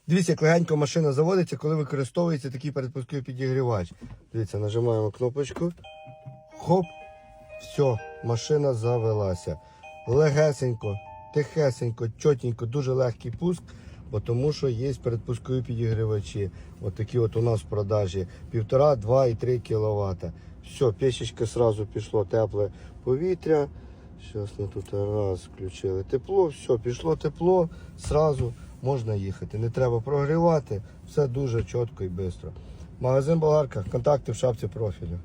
Дивіться, як легенько машина заводиться, коли використовується такий передпусковий підігрівач. Дивіться, нажимаємо кнопочку. Хоп, все, машина завелася. Легесенько, тихесенько, чотенько, дуже легкий пуск, тому що є передпускові підігрівачі. От такі от у нас в продажі 1,5, 2 і 3 кВт. Все, печечка сразу пішло тепле повітря. Зараз ми тут раз включили тепло, все, пішло тепло, сразу можна їхати. Не треба прогрівати, все дуже чітко і швидко. Магазин Болгарка, контакти в шапці профілю.